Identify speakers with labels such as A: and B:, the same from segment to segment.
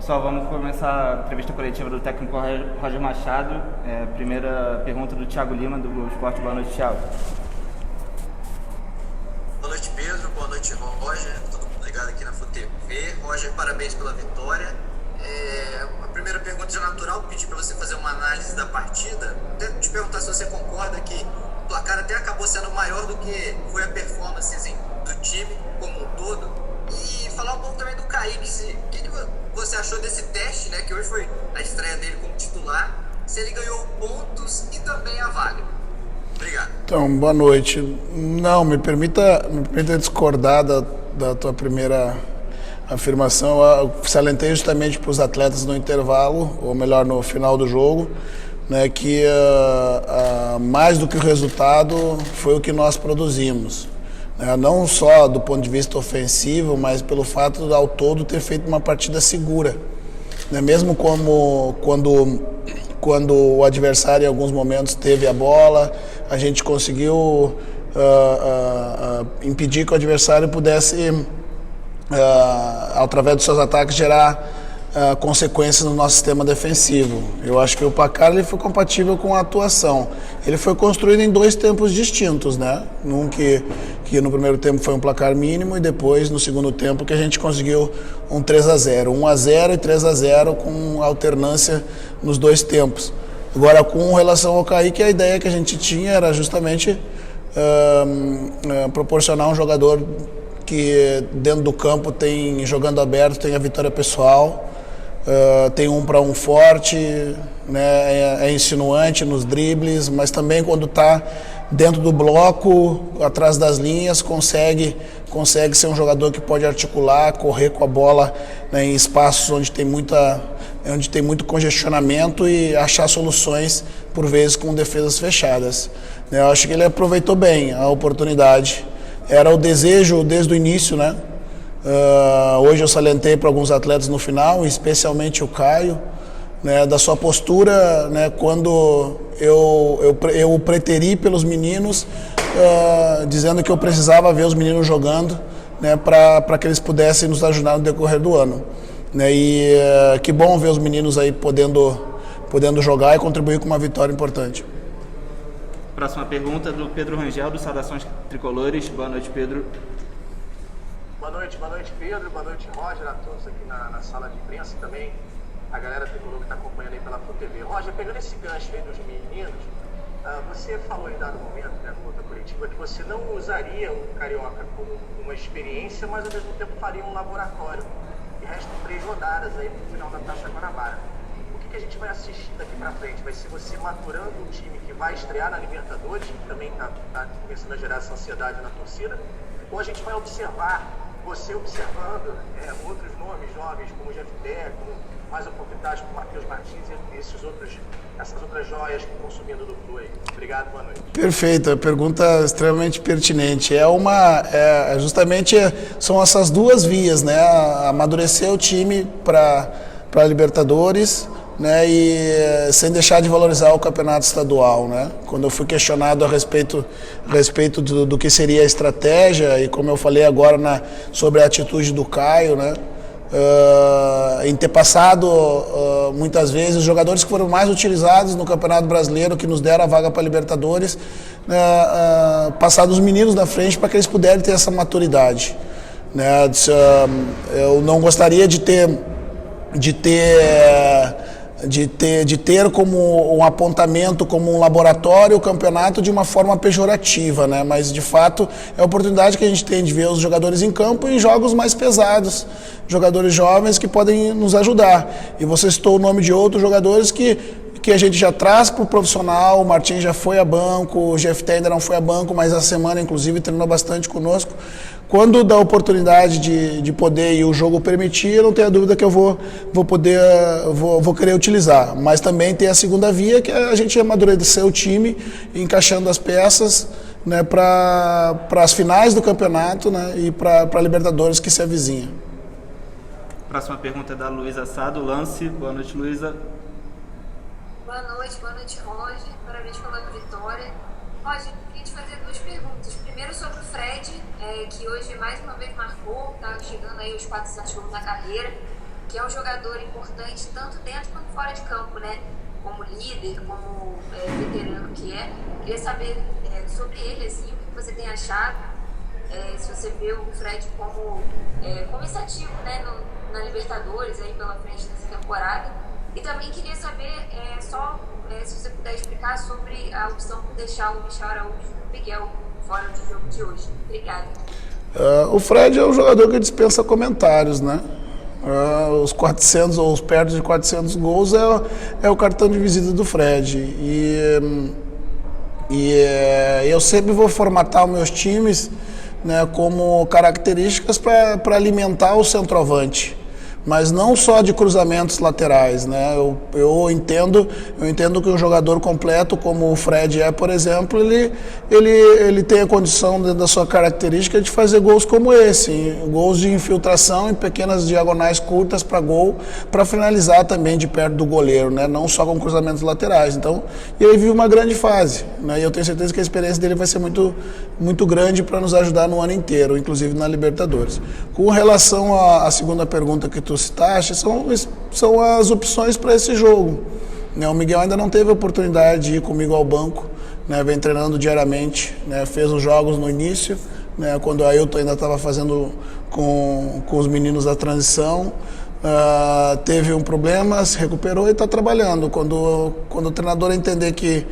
A: Pessoal, vamos começar a entrevista coletiva do técnico Roger Machado. Primeira pergunta do Thiago Lima, do Globo Esporte. Boa noite, Thiago.
B: Boa noite, Pedro. Boa noite, Roger. Todo mundo ligado aqui na FUTV. Roger, parabéns pela vitória. A primeira pergunta já natural, pedir para você fazer uma análise da partida. Até te perguntar se você concorda que o placar até acabou sendo maior do que foi a performance do time como um todo. E falar um pouco também do Kaique. O que você achou desse teste, né? Que hoje foi a estreia dele como titular. Se ele ganhou pontos e também a vaga. Obrigado.
C: Então, boa noite. Não, me permita discordar da tua primeira afirmação. Eu salientei justamente para os atletas no intervalo, ou melhor, no final do jogo, né, que mais do que o resultado foi o que nós produzimos. Não só do ponto de vista ofensivo, mas pelo fato de, ao todo, ter feito uma partida segura. Mesmo quando o adversário em alguns momentos teve a bola, a gente conseguiu impedir que o adversário pudesse, através dos seus ataques, gerar consequências no nosso sistema defensivo. Eu acho que o placar ele foi compatível com a atuação. Ele foi construído em dois tempos distintos, né? Um que no primeiro tempo foi um placar mínimo e depois, no segundo tempo, que a gente conseguiu um 3-0. 1-0 e 3-0 com alternância nos dois tempos. Agora, com relação ao Kaique, a ideia que a gente tinha era justamente proporcionar um jogador que dentro do campo jogando aberto, tem a vitória pessoal, tem um para um forte, né, é insinuante nos dribles, mas também quando está dentro do bloco, atrás das linhas, consegue ser um jogador que pode articular, correr com a bola, né, em espaços onde tem muito congestionamento e achar soluções, por vezes, com defesas fechadas. Eu acho que ele aproveitou bem a oportunidade. Era o desejo desde o início, né? Hoje eu salientei para alguns atletas no final, especialmente o Caio, né, da sua postura, né, quando eu preteri pelos meninos, dizendo que eu precisava ver os meninos jogando, né, para que eles pudessem nos ajudar no decorrer do ano. Né, e que bom ver os meninos aí podendo jogar e contribuir com uma vitória importante.
A: Próxima pergunta do Pedro Rangel, do Saudações Tricolores. Boa noite, Pedro.
D: Boa noite, Pedro. Boa noite, Roger, a todos aqui na sala de imprensa também. A galera tricolor que está acompanhando aí pela FUTV. Roger, pegando esse gancho aí dos meninos, você falou em dado momento, né, na outra coletiva, que você não usaria o Carioca como uma experiência, mas ao mesmo tempo faria um laboratório. E restam 3 rodadas aí no final da Taça Guanabara. O que a gente vai assistir daqui para frente? Vai ser você maturando um time que vai estrear na Libertadores, que também está começando a gerar essa ansiedade na torcida, ou a gente vai observar você observando outros nomes jovens, como o Jeff Té, como mais oportunidades como o Matheus Martins e essas outras joias que estão subindo do Flu aí. Obrigado, boa noite.
C: Perfeito, a pergunta extremamente pertinente. Justamente são essas duas vias, né? Amadurecer o time para a Libertadores, né, e sem deixar de valorizar o campeonato estadual, né? Quando eu fui questionado a respeito do que seria a estratégia, e como eu falei agora sobre a atitude do Caio, né, em ter passado muitas vezes os jogadores que foram mais utilizados no Campeonato Brasileiro, que nos deram a vaga para a Libertadores, passar dos meninos na frente para que eles pudessem ter essa maturidade, né? Eu não gostaria de ter como um apontamento, como um laboratório, o campeonato de uma forma pejorativa, né? Mas de fato é a oportunidade que a gente tem de ver os jogadores em campo em jogos mais pesados, jogadores jovens que podem nos ajudar. E você citou o nome de outros jogadores que a gente já traz para o profissional. O Martins já foi a banco, o Jeff Té ainda não foi a banco, mas a semana inclusive treinou bastante conosco. Quando dá a oportunidade de poder e o jogo permitir, eu não tenho a dúvida que eu vou querer utilizar. Mas também tem a segunda via, que é a gente amadurecer o time, encaixando as peças, né, para as finais do campeonato, né, e para a Libertadores que se avizinha.
A: Próxima pergunta é da Luísa Sá, do Lance. Boa noite, Luísa.
E: Boa noite, Roger. Parabéns pela vitória. Roger, eu queria te fazer 2 perguntas. Primeiro sobre o Fred, que hoje mais uma vez marcou, está chegando aí aos 400 gols na carreira. que é um jogador importante tanto dentro quanto fora de campo, né? Como líder, como veterano que é. Queria saber sobre ele, assim, o que você tem achado, se você vê o Fred como ativo, né, na Libertadores aí pela frente dessa temporada. E também queria saber se você puder explicar sobre a opção por deixar o Michel Araújo e o Miguel fora do jogo de hoje. Obrigada.
C: O Fred é um jogador que dispensa comentários, né? Os 400 ou os perto de 400 gols é o cartão de visita do Fred. Eu sempre vou formatar os meus times, né, como características para alimentar o centroavante, mas não só de cruzamentos laterais, né? Eu entendo que um jogador completo como o Fred por exemplo, ele tem a condição dentro da sua característica de fazer gols como esse, gols de infiltração em pequenas diagonais curtas para gol, para finalizar também de perto do goleiro, né? Não só com cruzamentos laterais. Então, ele vive uma grande fase, né? E eu tenho certeza que a experiência dele vai ser muito, muito grande para nos ajudar no ano inteiro, inclusive na Libertadores. Com relação à segunda pergunta que tu citaste, são as opções para esse jogo, né? O Miguel ainda não teve a oportunidade de ir comigo ao banco, né? Vem treinando diariamente, né? Fez os jogos no início, né? Quando o Ailton ainda estava fazendo com os meninos da transição, teve um problema, se recuperou e está trabalhando. Quando o treinador entender que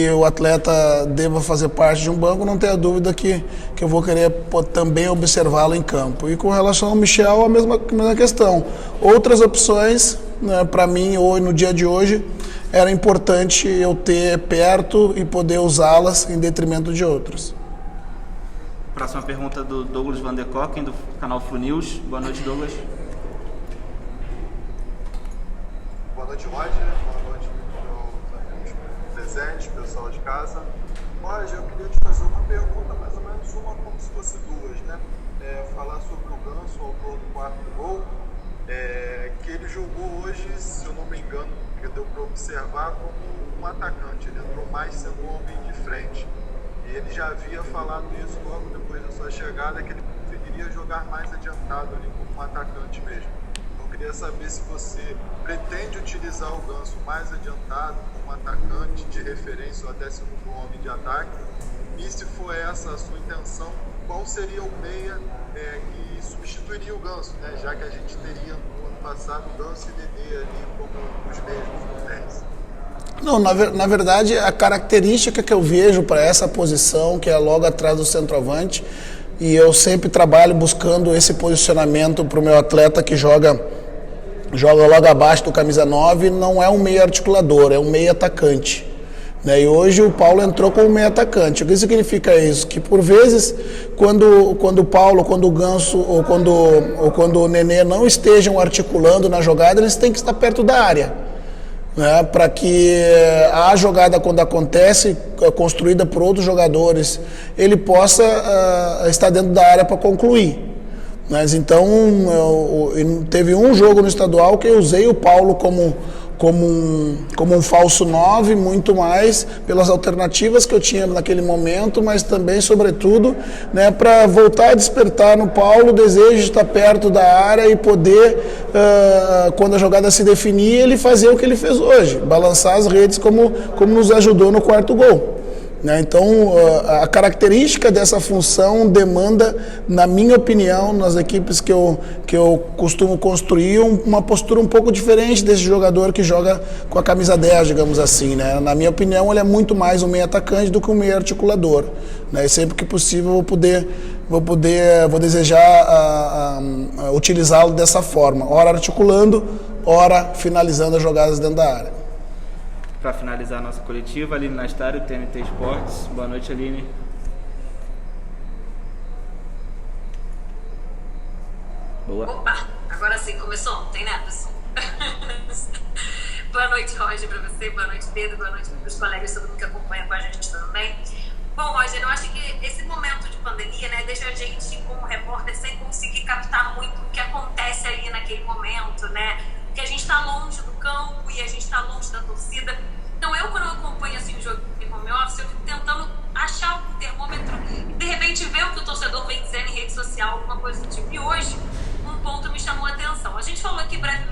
C: o atleta deva fazer parte de um banco, não tenha dúvida que eu vou querer também observá-lo em campo. E com relação ao Michel, a mesma questão. Outras opções, né, para mim, hoje, no dia de hoje, era importante eu ter perto e poder usá-las em detrimento de outras.
A: Próxima pergunta do Douglas Van der Kocken, do canal Flu News. Boa noite, Douglas.
F: Boa noite, Roger. Boa noite, meus amigos presentes, pessoal de casa. Roger, eu queria te fazer uma pergunta, mais ou menos uma como se fosse duas, né? Falar sobre o Ganso, o autor do quarto gol, que ele jogou hoje, se eu não me engano, que deu para observar, como um atacante. Ele entrou mais sendo um homem de frente. E ele já havia falado isso logo depois da sua chegada, que ele preferiria jogar mais adiantado ali como um atacante mesmo. Eu queria saber se você pretende utilizar o Ganso mais adiantado como atacante de referência ou até segundo homem de ataque, e se for essa a sua intenção, qual seria o meia que substituiria o Ganso, né? Já que a gente teria no ano passado o Ganso e Dedê ali como os mesmos.
C: Não, na verdade, a característica que eu vejo para essa posição, que é logo atrás do centroavante, e eu sempre trabalho buscando esse posicionamento para o meu atleta que joga logo abaixo do camisa 9, não é um meia articulador, é um meia atacante, né? E hoje o Paulo entrou como meia atacante. O que significa isso? Que por vezes, quando o Paulo, quando o Ganso ou quando o Nenê não estejam articulando na jogada, eles têm que estar perto da área, né, para que a jogada, quando acontece, construída por outros jogadores, ele possa estar dentro da área para concluir. Mas então, teve um jogo no estadual que eu usei o Paulo como um falso 9, muito mais pelas alternativas que eu tinha naquele momento, mas também, sobretudo, né, para voltar a despertar no Paulo o desejo de estar perto da área e poder, quando a jogada se definir, ele fazer o que ele fez hoje, balançar as redes como nos ajudou no quarto gol. Então, a característica dessa função demanda, na minha opinião, nas equipes que eu costumo construir, uma postura um pouco diferente desse jogador que joga com a camisa 10, digamos assim, né? Na minha opinião, ele é muito mais um meio atacante do que um meio articulador, né? E sempre que possível vou desejar utilizá-lo dessa forma, ora articulando, ora finalizando as jogadas dentro da área.
A: Para finalizar a nossa coletiva, Aline Nastário, TNT Esportes. Boa noite, Aline. Boa.
E: Opa, agora sim, começou ontem, né, pessoal? Boa noite, Roger, para você, boa noite, Pedro, boa noite para os colegas, todo mundo que acompanha com a gente também. Bom, Roger, eu acho que esse momento de pandemia, né, deixa a gente, como repórter, sem conseguir captar muito o que acontece ali naquele momento, né? Porque a gente está longe do campo e a gente está longe da torcida. Então, quando eu acompanho assim, o jogo em home office, eu fico tentando achar o termômetro e, de repente, ver o que o torcedor vem dizendo em rede social, alguma coisa do tipo. E hoje, um ponto me chamou a atenção. A gente falou aqui brevemente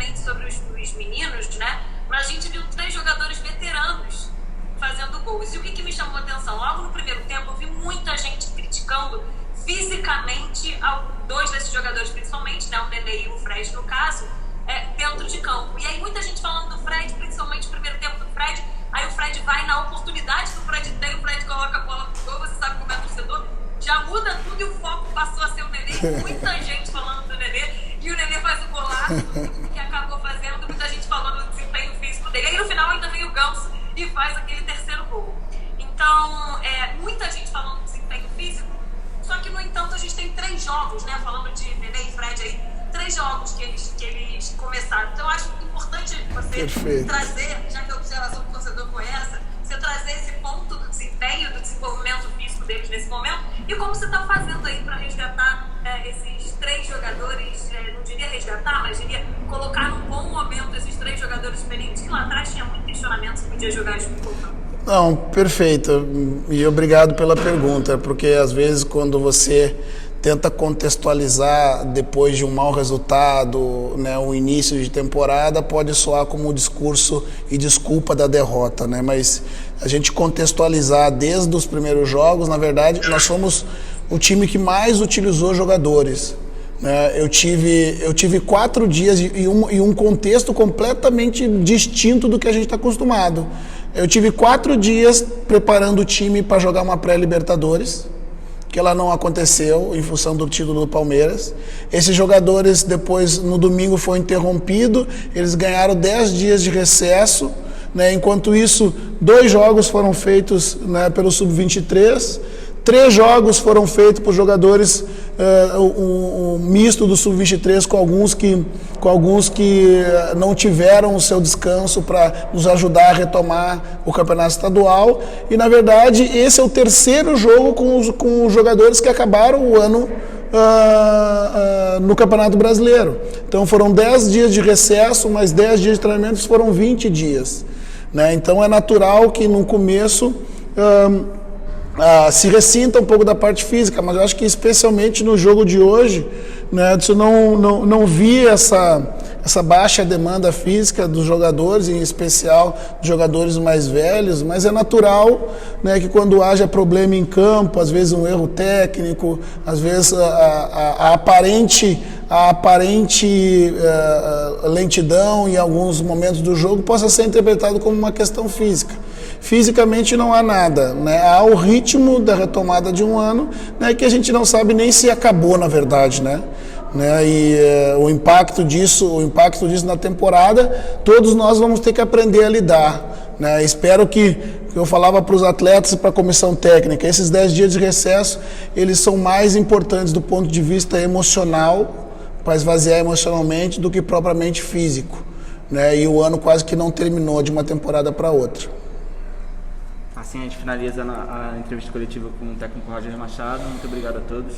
G: dentro de campo. E aí muita gente falando do Fred, principalmente no primeiro tempo do Fred, aí o Fred vai na oportunidade que o Fred tem, o Fred coloca a bola pro gol, você sabe como é torcedor, já muda tudo e o foco passou a ser o Nenê, muita gente falando do Nenê, e o Nenê faz o golaço que acabou fazendo, muita gente falando do desempenho físico dele. Aí no final ainda vem o Ganso e faz aquele terceiro gol. Então, muita gente falando do desempenho físico, só que, no entanto, a gente tem 3 jogos, né? Falando de Nenê e Fred aí, 3 jogos que eles começaram. Então, eu acho importante você trazer, já que a observação do torcedor foi essa, você trazer esse ponto do desempenho, do desenvolvimento físico deles nesse momento, e como você está fazendo aí para resgatar esses 3 jogadores, não diria resgatar, mas diria colocar num bom momento esses 3 jogadores experientes, que lá atrás tinha muito questionamento se podia jogar junto ou não.
C: Não, perfeito. E obrigado pela pergunta, porque às vezes quando você tenta contextualizar depois de um mau resultado, né, o início de temporada, pode soar como um discurso e desculpa da derrota, né? Mas a gente contextualizar desde os primeiros jogos, na verdade, nós fomos o time que mais utilizou jogadores. Eu tive 4 dias e um contexto completamente distinto do que a gente está acostumado. Eu tive 4 dias preparando o time para jogar uma pré-Libertadores, que ela não aconteceu em função do título do Palmeiras. Esses jogadores depois, no domingo, foi interrompido, eles ganharam 10 dias de recesso, né? Enquanto isso, 2 jogos foram feitos, né, pelo Sub-23, 3 jogos foram feitos por jogadores, um misto do Sub-23 com alguns que não tiveram o seu descanso para nos ajudar a retomar o campeonato estadual. E, na verdade, esse é o 3º jogo com os jogadores que acabaram o ano no Campeonato Brasileiro. Então, foram 10 dias de recesso, mais 10 dias de treinamentos, foram 20 dias. Né? Então, é natural que, no começo, se ressinta um pouco da parte física, mas eu acho que especialmente no jogo de hoje, né, eu não vi essa baixa demanda física dos jogadores, em especial dos jogadores mais velhos, mas é natural, né, que quando haja problema em campo, às vezes um erro técnico, às vezes a aparente lentidão em alguns momentos do jogo possa ser interpretado como uma questão física. Fisicamente não há nada, né? Há o ritmo da retomada de um ano, né, que a gente não sabe nem se acabou, na verdade, né? E o impacto disso na temporada, todos nós vamos ter que aprender a lidar, né? Espero que eu falava para os atletas e para a comissão técnica, esses 10 dias de recesso, eles são mais importantes do ponto de vista emocional, para esvaziar emocionalmente, do que propriamente físico, né? E o ano quase que não terminou de uma temporada para outra.
A: Assim a gente finaliza a entrevista coletiva com o técnico Roger Machado. Muito obrigado a todos.